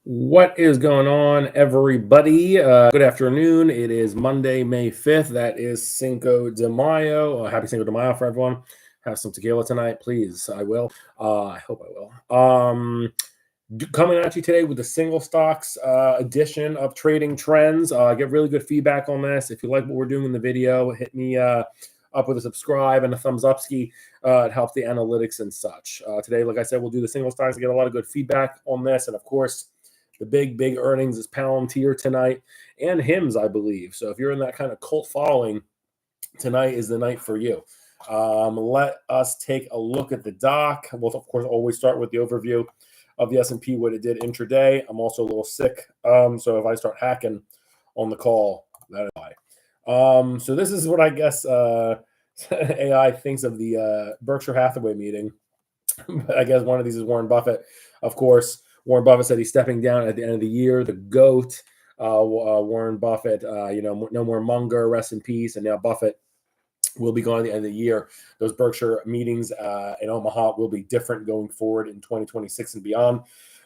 What is going on, everybody? Good afternoon. It is Monday, May 5th. That is Cinco de Mayo. Happy Cinco de Mayo for everyone. Have some tequila tonight, please. I will. I hope I will. Coming at you today with the single stocks edition of Trading Trends. Get really good feedback on this. If you like what we're doing in the video, hit me up with a subscribe and a thumbs up ski. It helps the analytics and such. Today, like I said, we'll do the single stocks. I get a lot of good feedback on this. And of course, the big earnings is Palantir tonight and Hims, I believe. So if you're in that kind of cult following, tonight is the night for you. Let us take a look at the doc. We'll, of course, always start with the overview of the S&P, what it did intraday. I'm also a little sick, so if I start hacking on the call, that is why. So this is what I guess AI thinks of the Berkshire Hathaway meeting. But I guess one of these is Warren Buffett. Of course, Warren Buffett said he's stepping down at the end of the year. The GOAT, Warren Buffett, no more Munger, rest in peace. And now Buffett will be gone at the end of the year. Those Berkshire meetings in Omaha will be different going forward in 2026 and beyond.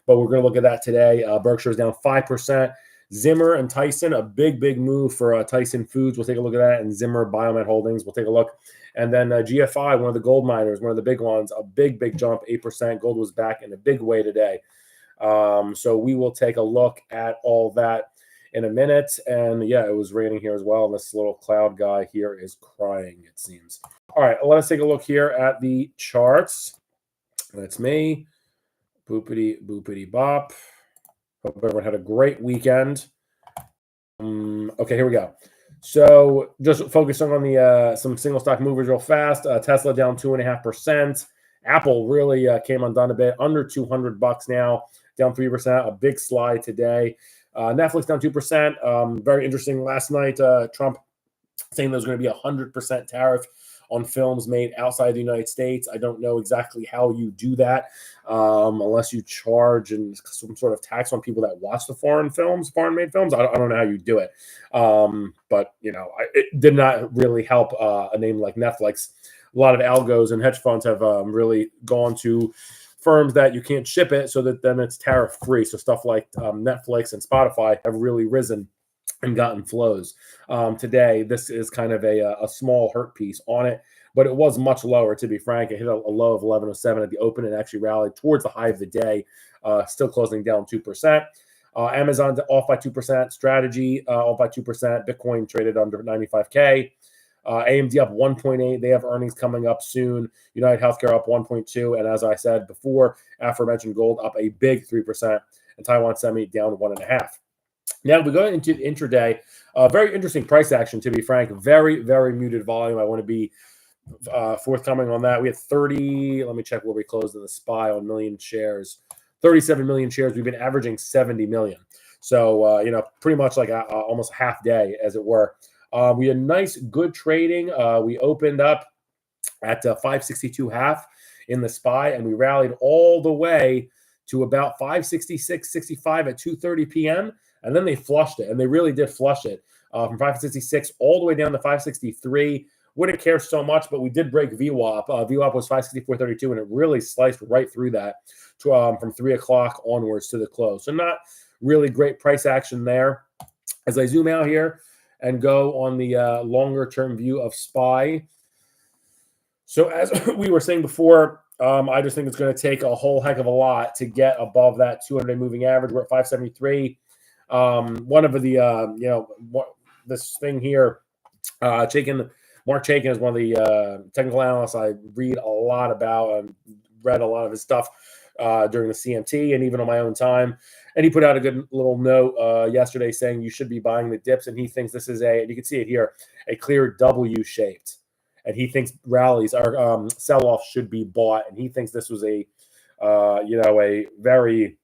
But we're going to look at that today. Berkshire is down 5%. Zimmer and Tyson, a big move for Tyson Foods. We'll take a look at that. And Zimmer Biomet Holdings, we'll take a look. And then GFI, one of the gold miners, one of the big ones, a big jump, 8%. Gold was back in a big way today. So we will take a look at all that in a minute. And yeah, it was raining here as well. And this little cloud guy here is crying, it seems. All right, let us take a look here at the charts. That's me. Boopity bop. Hope everyone had a great weekend. Okay, here we go. So just focusing on the some single stock movers real fast. Tesla down 2.5%. Apple really came undone a bit, under $200 now, down 3%. A big slide today. Netflix down 2%. Very interesting. Last night, Trump saying there's going to be a 100% tariff on films made outside the United States. I don't know exactly how you do that, unless you charge and some sort of tax on people that watch the foreign-made films. I don't know how you do it. But, it did not really help a name like Netflix. A lot of algos and hedge funds have really gone to firms that you can't ship it so that then it's tariff-free. So stuff like Netflix and Spotify have really risen and gotten flows. Today, this is kind of a small hurt piece on it, but it was much lower, to be frank. It hit a low of 1107 at the open and actually rallied towards the high of the day, still closing down 2%. Amazon off by 2%. Strategy off by 2%. Bitcoin traded under 95K. AMD up 1.8. They have earnings coming up soon. United Healthcare up 1.2. And as I said before, aforementioned gold up a big 3%. And Taiwan Semi down 1.5%. Now we go into the intraday. Very interesting price action, to be frank. Very muted volume. I want to be forthcoming on that. We had 30. Let me check where we closed in the SPY on million shares. 37 million shares. We've been averaging 70 million. So pretty much like almost half day, as it were. We had nice, good trading. We opened up at 562.5 in the SPY, and we rallied all the way to about 566.65 at 2:30 p.m. And then they flushed it, and they really did flush it from 566 all the way down to 563. Wouldn't care so much, but we did break VWAP. VWAP was 564.32, and it really sliced right through that from 3 o'clock onwards to the close. So not really great price action there. As I zoom out here and go on the longer-term view of SPY. So as we were saying before, I just think it's going to take a whole heck of a lot to get above that 200-day moving average. We're at 573. One of the, this thing here, Mark Chaikin is one of the technical analysts I read a lot about and read a lot of his stuff during the CMT and even on my own time. And he put out a good little note yesterday saying you should be buying the dips. And he thinks this is and you can see it here, a clear W-shaped. And he thinks rallies or sell-offs should be bought. And he thinks this was a very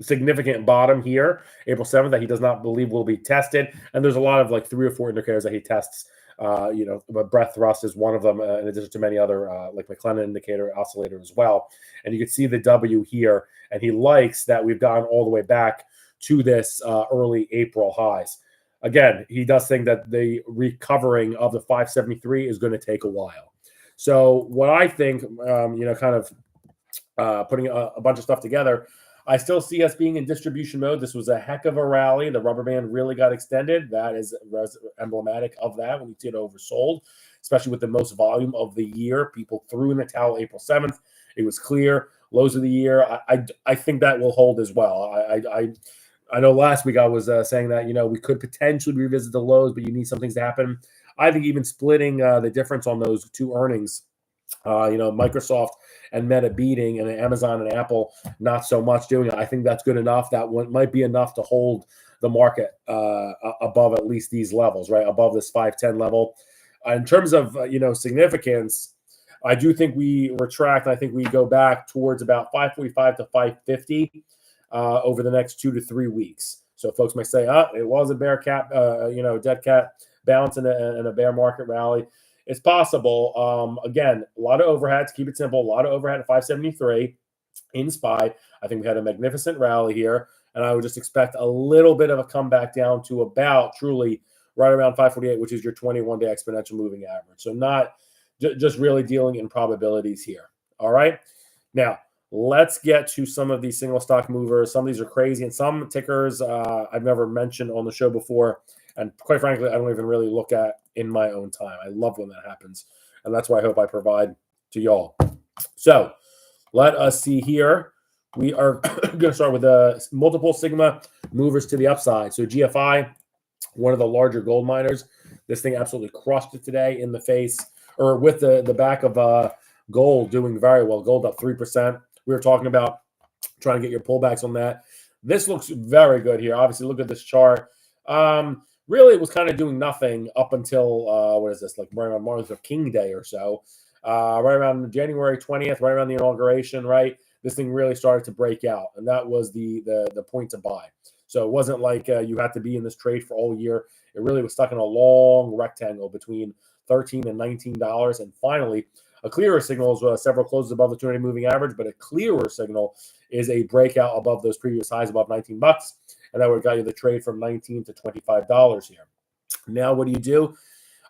significant bottom here, April 7th, that he does not believe will be tested. And there's a lot of like 3 or 4 indicators that he tests. But breadth thrust is one of them, in addition to many other, like McLennan indicator, oscillator as well. And you can see the W here. And he likes that we've gone all the way back to this early April highs. Again, he does think that the recovering of the 573 is going to take a while. So what I think, kind of putting a bunch of stuff together. I still see us being in distribution mode. This was a heck of a rally. The rubber band really got extended. That is emblematic of that when you see it oversold, especially with the most volume of the year. People threw in the towel April 7th. It was clear. Lows of the year. I think that will hold as well. I know last week I was saying that, we could potentially revisit the lows, but you need some things to happen. I think even splitting the difference on those two earnings, Microsoft and Meta beating, and Amazon and Apple not so much doing it. I think that's good enough. That one might be enough to hold the market above at least these levels, right? Above this 510 level. In terms of, significance, I do think we retract. I think we go back towards about 545 to 550 over the next 2 to 3 weeks. So folks might say, it was a bear cat, dead cat bounce in a bear market rally. It's possible. Again, a lot of overhead, to keep it simple, a lot of overhead at 573 in SPY. I think we had a magnificent rally here, and I would just expect a little bit of a comeback down to about truly right around 548, which is your 21-day exponential moving average. So not just really dealing in probabilities here. All right. Now, let's get to some of these single stock movers. Some of these are crazy, and some tickers I've never mentioned on the show before. And quite frankly, I don't even really look at in my own time. I love when that happens. And that's why I hope I provide to y'all. So let us see here. We are going to start with multiple Sigma movers to the upside. So GFI, one of the larger gold miners. This thing absolutely crushed it today in the face, or with the back of gold doing very well. Gold up 3%. We were talking about trying to get your pullbacks on that. This looks very good here. Obviously, look at this chart. Really, it was kind of doing nothing up until, what is this, like right around Martin Luther King Day or so. Right around January 20th, right around the inauguration, right? This thing really started to break out, and that was the point to buy. So it wasn't like you had to be in this trade for all year. It really was stuck in a long rectangle between $13 and $19. And finally, a clearer signal is several closes above the 200-day moving average, but a clearer signal is a breakout above those previous highs above $19. And that would have got you the trade from $19 to $25 here. Now, what do?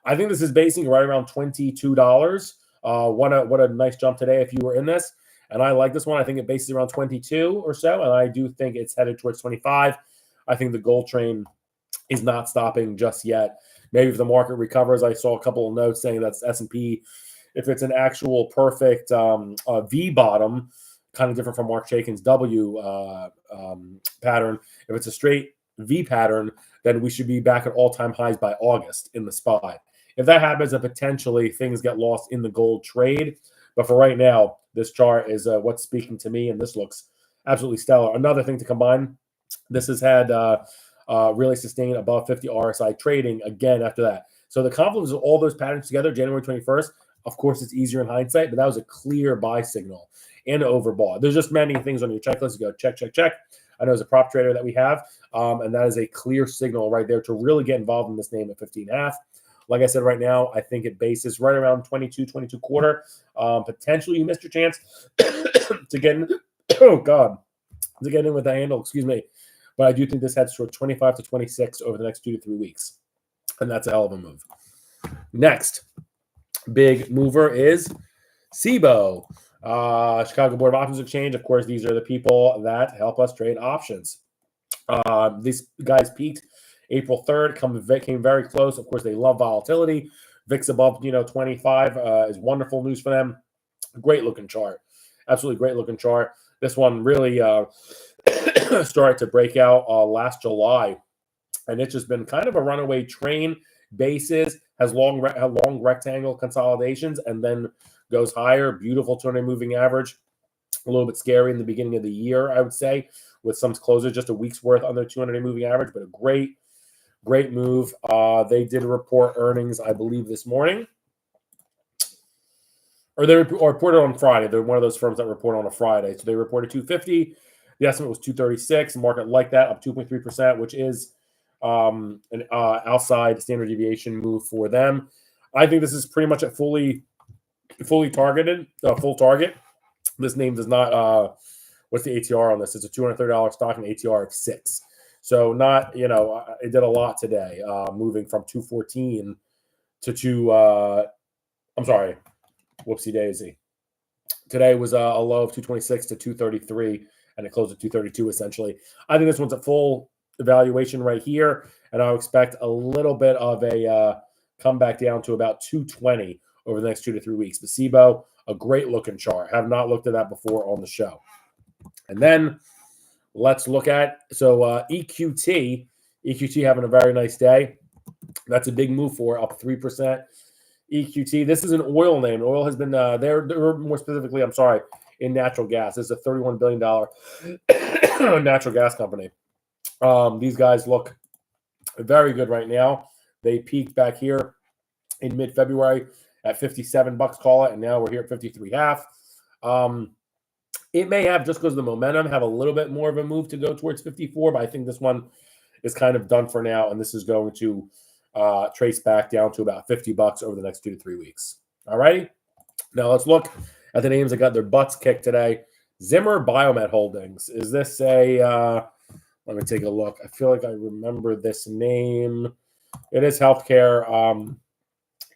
I think this is basing right around $22. What a nice jump today if you were in this. And I like this one. I think it bases around 22 or so. And I do think it's headed towards 25. I think the gold train is not stopping just yet. Maybe if the market recovers, I saw a couple of notes saying that's S&P. If it's an actual perfect V bottom, kind of different from Mark Chaikin's W pattern. If it's a straight V pattern, then we should be back at all-time highs by August in the SPY. If that happens, then potentially things get lost in the gold trade. But for right now, this chart is what's speaking to me, and this looks absolutely stellar. Another thing to combine, this has had really sustained above 50 RSI trading again after that. So the confluence of all those patterns together, January 21st, of course, it's easier in hindsight, but that was a clear buy signal and overbought. There's just many things on your checklist. You go check, check, check. I know as a prop trader that we have, and that is a clear signal right there to really get involved in this name at 15.5. Like I said, right now, I think it bases right around 22 quarter. Potentially you missed your chance to get in. Oh, God. To get in with the handle, excuse me. But I do think this heads toward 25 to 26 over the next 2 to 3 weeks. And that's a hell of a move. Next big mover is CBOE, Chicago Board of Options Exchange. Of course, these are the people that help us trade options. These guys peaked April 3rd, came very close. Of course, they love volatility. VIX above 25 is wonderful news for them. Great looking chart. Absolutely great looking chart. This one really started to break out last July, and it's just been kind of a runaway train basis, has long rectangle consolidations, and then goes higher. Beautiful 200 moving average. A little bit scary in the beginning of the year, I would say, with some closers just a week's worth on their 200 moving average, but a great move. They did report earnings, I believe, this morning. Or they reported on Friday. They're one of those firms that report on a Friday. So they reported 250. The estimate was 236. The market liked that, up 2.3%, which is an outside standard deviation move for them. I think this is pretty much a fully targeted, full target. This name does not, what's the ATR on this? It's a $230 stock and ATR of 6. So not, it did a lot today, moving from 214 to whoopsie daisy, Today was a low of 226 to 233, and it closed at 232 essentially. I think this one's a full evaluation right here, and I would expect a little bit of a comeback down to about 220 over the next 2 to 3 weeks. The CBOE, a great looking chart. Have not looked at that before on the show. And then let's look at EQT. EQT having a very nice day. That's a big move for up 3%. EQT. This is an oil name. Oil has been they're more specifically, I'm sorry, in natural gas. This is a $31 billion natural gas company. These guys look very good right now. They peaked back here in mid-February at 57 bucks, call it, and now we're here at 53.5. It may have, just because of the momentum, have a little bit more of a move to go towards 54, but I think this one is kind of done for now, and this is going to trace back down to about 50 bucks over the next 2 to 3 weeks. All righty. Now let's look at the names that got their butts kicked today. Zimmer Biomet Holdings. Is this a let me take a look. I feel like I remember this name. It is healthcare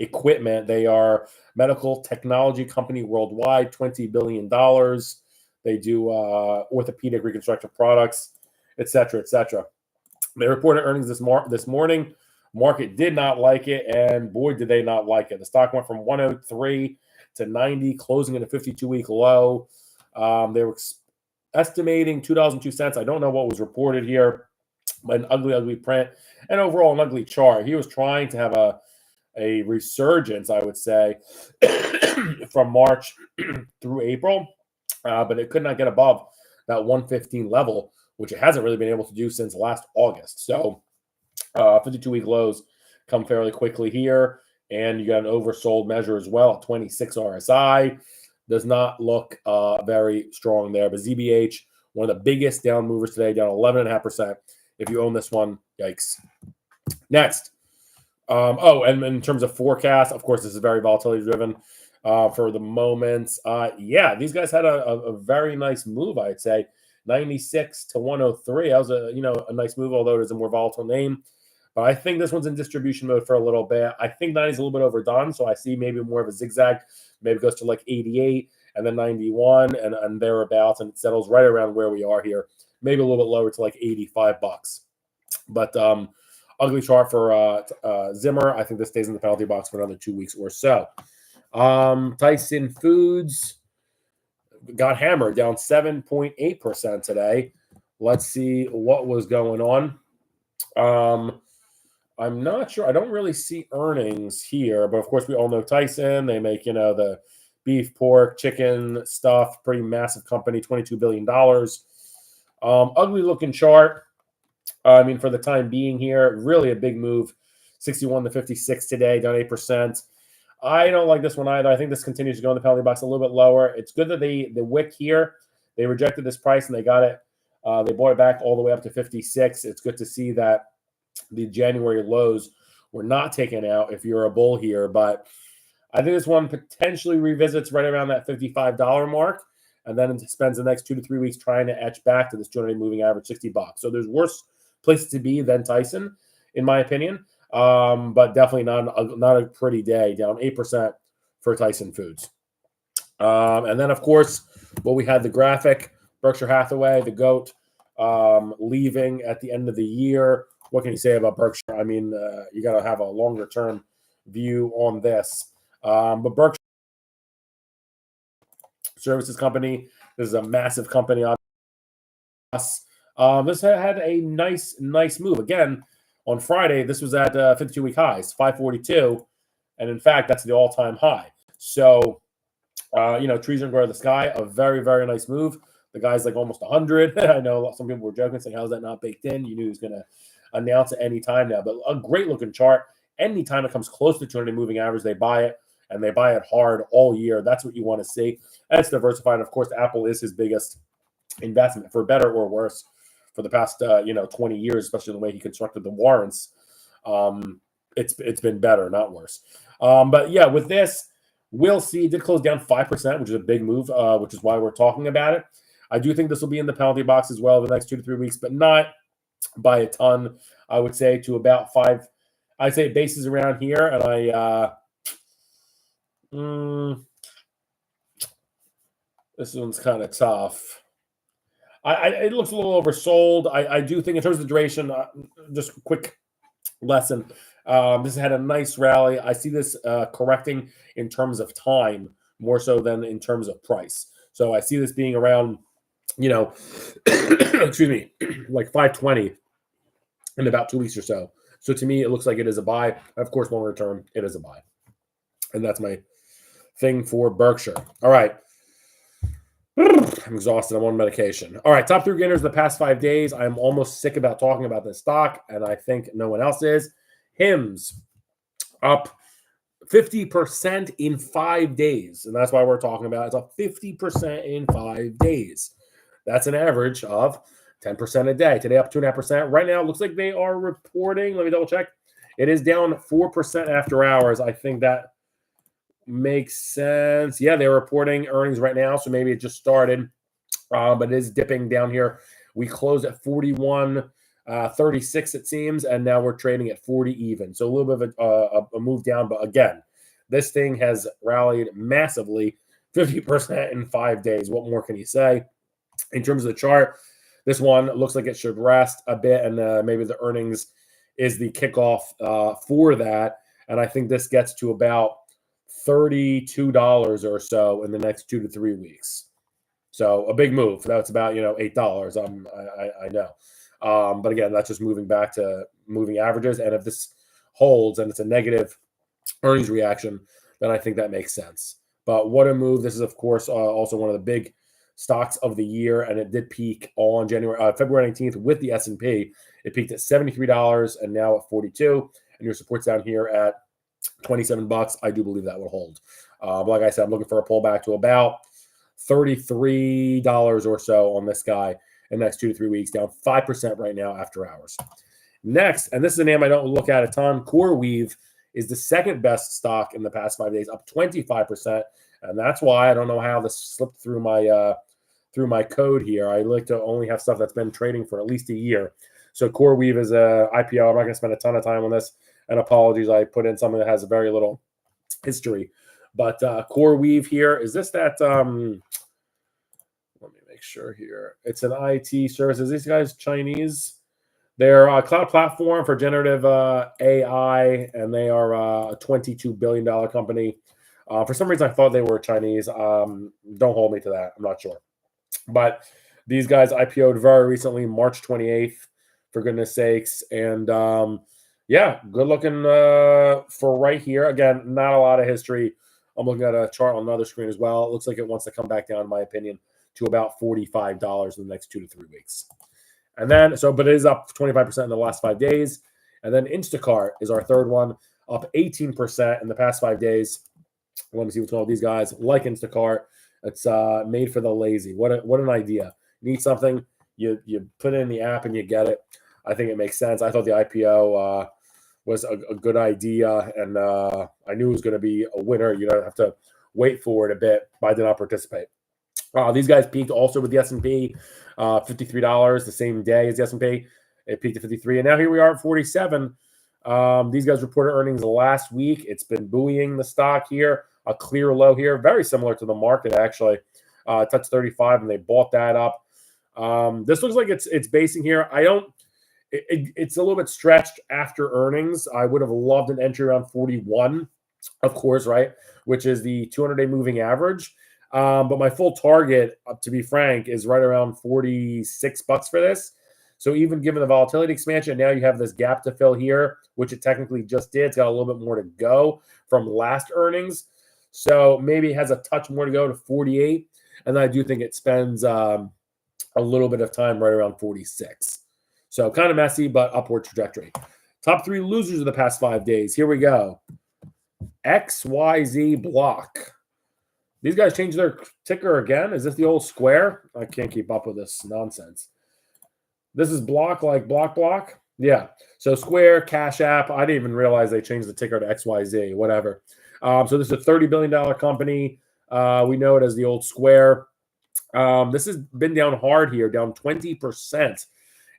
equipment. They are medical technology company worldwide, $20 billion. They do orthopedic reconstructive products, et cetera, et cetera. They reported earnings this morning. Market did not like it, and boy, did they not like it. The stock went from 103 to 90, closing at a 52-week low. They were estimating $2.02. I don't know what was reported here, but an ugly, ugly print, and overall an ugly chart. He was trying to have a resurgence, I would say, from March through April, but it could not get above that 115 level, which it hasn't really been able to do since last August. So 52-week lows come fairly quickly here, and you got an oversold measure as well at 26 RSI. Does not look very strong there. But ZBH, one of the biggest down movers today, down 11.5%. If you own this one, yikes. Next. And in terms of forecast, of course, this is very volatility driven for the moment. Yeah, these guys had a very nice move, I'd say. 96 to 103. That was a nice move, although it is a more volatile name. But I think this one's in distribution mode for a little bit. I think 90 is a little bit overdone, so I see maybe more of a zigzag. Maybe it goes to like 88 and then 91 and thereabouts, and it settles right around where we are here. Maybe a little bit lower to like 85 bucks. But ugly chart for Zimmer. I think this stays in the penalty box for another 2 weeks or so. Tyson Foods got hammered, down 7.8% today. Let's see what was going on. I'm not sure. I don't really see earnings here, but of course we all know Tyson. They make, the beef, pork, chicken stuff. Pretty massive company, $22 billion. Ugly looking chart. I mean, for the time being here, really a big move. 61 to 56 today, down 8%. I don't like this one either. I think this continues to go in the penalty box a little bit lower. It's good that the wick here, they rejected this price and they got it. They bought it back all the way up to 56. It's good to see that the January lows were not taken out if you're a bull here. But I think this one potentially revisits right around that $55 mark, and then it spends the next 2 to 3 weeks trying to etch back to this 200-day moving average, 60 bucks. So there's worse places to be than Tyson, in my opinion. But definitely not a pretty day, down 8% for Tyson Foods. And then, of course, we had the graphic, Berkshire Hathaway, the GOAT, leaving at the end of the year. What can you say about Berkshire? I mean, you got to have a longer-term view on this. But Berkshire Services Company, this is a massive company on us. This had a nice move. Again, on Friday, this was at 52-week highs, 542. And in fact, that's the all-time high. So, trees don't grow to the sky. A very, very nice move. The guy's like almost 100. I know some people were joking, saying, how's that not baked in? You knew he was going to announce it any time now. But a great-looking chart. Anytime it comes close to 200 moving average, they buy it, and they buy it hard all year. That's what you want to see. And it's diversified. And of course, Apple is his biggest investment, for better or worse, for the past 20 years, especially the way he constructed the warrants. It's been better, not worse. But yeah, with this, we'll see. It did close down 5%, which is a big move, which is why we're talking about it. I do think this will be in the penalty box as well the next 2 to 3 weeks, but not by a ton. I would say to about 5. I'd say bases around here, and This one's kind of tough. It looks a little oversold. I do think in terms of the duration, just a quick lesson. This had a nice rally. I see this correcting in terms of time more so than in terms of price. So I see this being around, excuse me, like 520 in about 2 weeks or so. So to me, it looks like it is a buy. Of course, longer term, it is a buy. And that's my thing for Berkshire. All right. I'm exhausted. I'm on medication. All right. Top 3 gainers the past 5 days. I'm almost sick about talking about this stock, and I think no one else is. Hims up 50% in 5 days. And that's why we're talking about it. It's up 50% in 5 days. That's an average of 10% a day. Today up 2.5%. Right now, it looks like they are reporting. Let me double check. It is down 4% after hours. I think that makes sense. Yeah, they're reporting earnings right now, so maybe it just started, but it is dipping down here. We closed at 41.36, it seems, and now we're trading at 40 even. So a little bit of a move down, but again, this thing has rallied massively, 50% in 5 days. What more can you say? In terms of the chart, this one looks like it should rest a bit, and maybe the earnings is the kickoff for that. And I think this gets to about $32 or so in the next 2 to 3 weeks. So a big move. That's about $8. I know, but again, that's just moving back to moving averages. And if this holds and it's a negative earnings reaction, then I think that makes sense. But what a move! This is of course also one of the big stocks of the year, and it did peak on February 19th with the S&P. It peaked at $73 and now at 42, and your support's down here at $27. I do believe that will hold. But like I said, I'm looking for a pullback to about $33 or so on this guy in the next 2 to 3 weeks, down 5% right now after hours. Next, and this is a name I don't look at a ton, Coreweave is the second best stock in the past 5 days, up 25%. And that's why I don't know how this slipped through my code here. I like to only have stuff that's been trading for at least a year. So Coreweave is a IPO. I'm not going to spend a ton of time on this. And apologies, I put in something that has very little history. But Coreweave here, is this that? Let me make sure here. It's an IT service. Is these guys Chinese? They're a cloud platform for generative AI, and they are a $22 billion company. For some reason, I thought they were Chinese. Don't hold me to that. I'm not sure. But these guys IPO'd very recently, March 28th, for goodness sakes. And yeah, good looking for right here. Again, not a lot of history. I'm looking at a chart on another screen as well. It looks like it wants to come back down, in my opinion, to about $45 in the next 2 to 3 weeks. And then, but it is up 25% in the last 5 days. And then Instacart is our third one, up 18% in the past 5 days. Let me see what's going on with these guys. Like Instacart, it's made for the lazy. What an idea. You need something, you put it in the app and you get it. I think it makes sense. I thought the IPO was a good idea, and I knew it was going to be a winner. You don't have to wait for it a bit, but I did not participate. These guys peaked also with the S&P, $53 the same day as the S&P. It peaked at 53, and now here we are at 47. These guys reported earnings last week. It's been buoying the stock here, a clear low here, very similar to the market actually. Touched 35, and they bought that up. This looks like it's basing here. It's a little bit stretched after earnings. I would have loved an entry around 41, of course, right, which is the 200-day moving average. But my full target, to be frank, is right around $46 for this. So even given the volatility expansion, now you have this gap to fill here, which it technically just did. It's got a little bit more to go from last earnings. So maybe it has a touch more to go to 48. And I do think it spends a little bit of time right around 46. So kind of messy, but upward trajectory. Top 3 losers of the past 5 days. Here we go. XYZ Block. These guys changed their ticker again. Is this the old Square? I can't keep up with this nonsense. This is Block, like Block. Yeah. So Square, Cash App. I didn't even realize they changed the ticker to XYZ, whatever. So this is a $30 billion company. We know it as the old Square. This has been down hard here, down 20%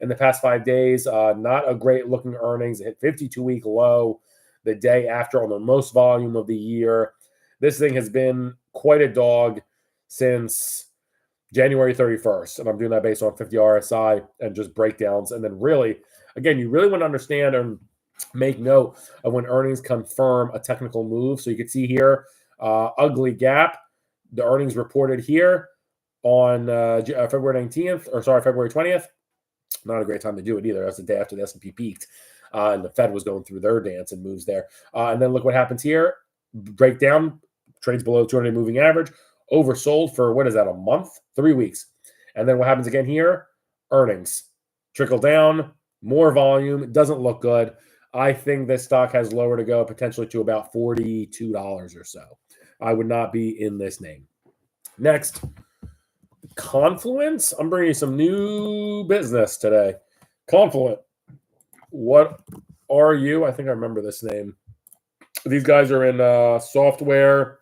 in the past 5 days. Not a great looking earnings. It hit 52-week low the day after on the most volume of the year. This thing has been quite a dog since January 31st. And I'm doing that based on 50 RSI and just breakdowns. And then really, again, you really want to understand and make note of when earnings confirm a technical move. So you can see here, ugly gap. The earnings reported here on February 20th. Not a great time to do it either. That's the day after the S&P peaked. And the Fed was going through their dance and moves there. And then look what happens here. Breakdown, trades below 200 moving average. Oversold for, what is that, a month? 3 weeks. And then what happens again here? Earnings. Trickle down, more volume. It doesn't look good. I think this stock has lower to go, potentially to about $42 or so. I would not be in this name. Next, Confluent. I'm bringing you some new business today. Confluent. What are you? I think I remember this name. These guys are in software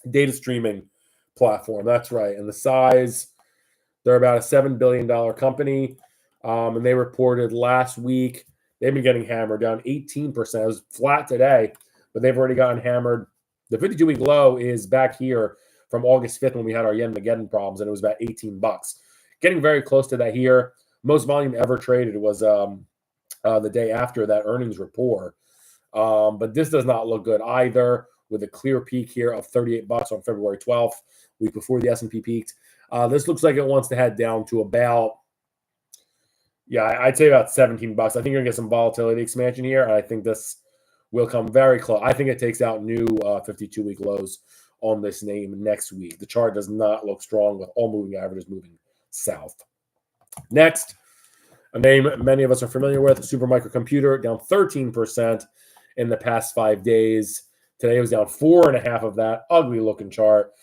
data streaming platform. That's right. And the size, they're about a $7 billion company. And they reported last week, they've been getting hammered, down 18%. It was flat today, but they've already gotten hammered. The 52-week low is back here from August 5th when we had our Yen-Mageddon problems, and it was about 18 bucks. Getting very close to that here. Most volume ever traded was the day after that earnings report. But this does not look good either, with a clear peak here of 38 bucks on February 12th, week before the S&P peaked. This looks like it wants to head down to about, I'd say about 17 bucks. I think you're going to get some volatility expansion here, and I think this will come very close. I think it takes out new 52-week lows on this name next week. The chart does not look strong with all moving averages moving south. Next, a name many of us are familiar with, Supermicro down 13% in the past 5 days. Today it was down 4.5 of that. Ugly looking chart.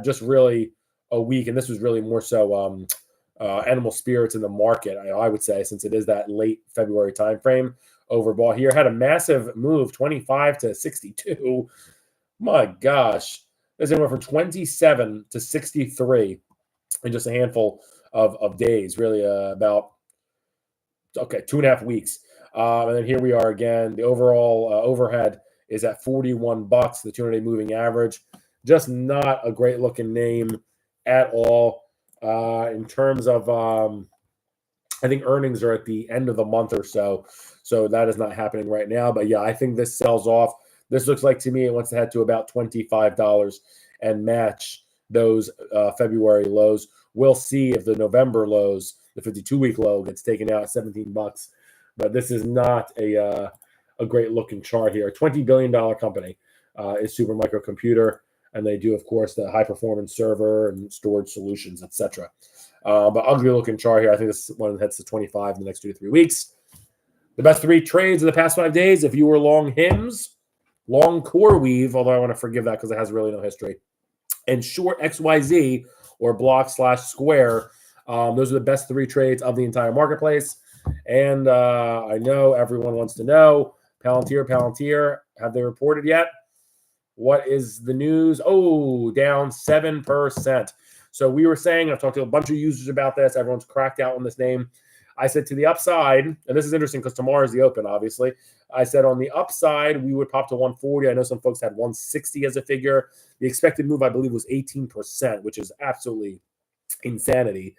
Just really a week, and this was really more so animal spirits in the market, I would say, since it is that late February timeframe. Overbought here. Had a massive move, 25 to 62. My gosh. This went from 27 to 63 in just a handful of days, really about 2.5 weeks. And then here we are again. The overall overhead is at 41 bucks, the 200-day moving average. Just not a great looking name at all. In terms of, I think earnings are at the end of the month or so. So that is not happening right now. But I think this sells off. This looks like to me it wants to head to about $25 and match those February lows. We'll see if the November lows, the 52-week low, gets taken out at 17 bucks. But this is not a great looking chart here. A $20 billion company is Supermicro, and they do, of course, the high performance server and storage solutions, etc. But ugly looking chart here. I think this one heads to 25 in the next 2 to 3 weeks. The best 3 trades of the past 5 days. If you were long HIMS, long Coreweave, although I want to forgive that because it has really no history, and short XYZ or block/square. Those are the best 3 trades of the entire marketplace. And I know everyone wants to know, Palantir, have they reported yet? What is the news? Oh, down 7%. So we were saying, I've talked to a bunch of users about this. Everyone's cracked out on this name. I said to the upside, and this is interesting because tomorrow is the open, obviously. I said on the upside, we would pop to 140. I know some folks had 160 as a figure. The expected move, I believe, was 18%, which is absolutely insanity.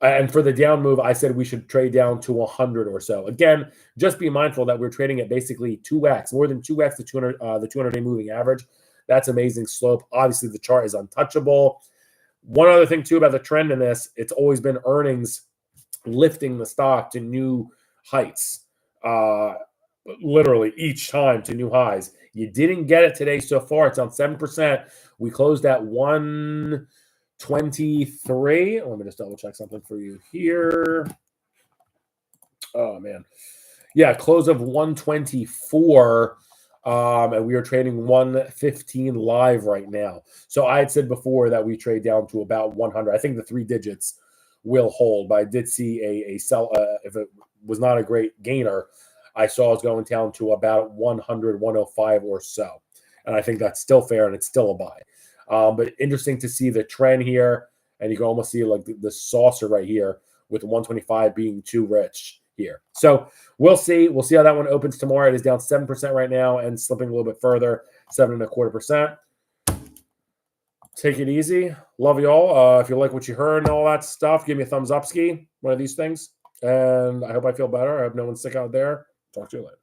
And for the down move, I said we should trade down to 100 or so. Again, just be mindful that we're trading at basically 2x, more than 2x the 200-day moving average. That's amazing slope. Obviously, the chart is untouchable. One other thing, too, about the trend in this, it's always been earnings lifting the stock to new heights, literally each time to new highs. You didn't get it today so far. It's down 7%. We closed at 123. Let me just double check something for you here. Oh, man. Yeah, close of 124. And we are trading 115 live right now. So I had said before that we trade down to about 100. I think the 3 digits will hold, but I did see a sell. If it was not a great gainer, I saw it's going down to about 100, 105 or so. And I think that's still fair and it's still a buy. But interesting to see the trend here. And you can almost see like the saucer right here with 125 being too rich here. So we'll see. We'll see how that one opens tomorrow. It is down 7% right now and slipping a little bit further, 7.25%. Take it easy. Love you all. If you like what you heard and all that stuff, give me a thumbs up, Ski, one of these things. And I hope I feel better. I hope no one's sick out there. Talk to you later.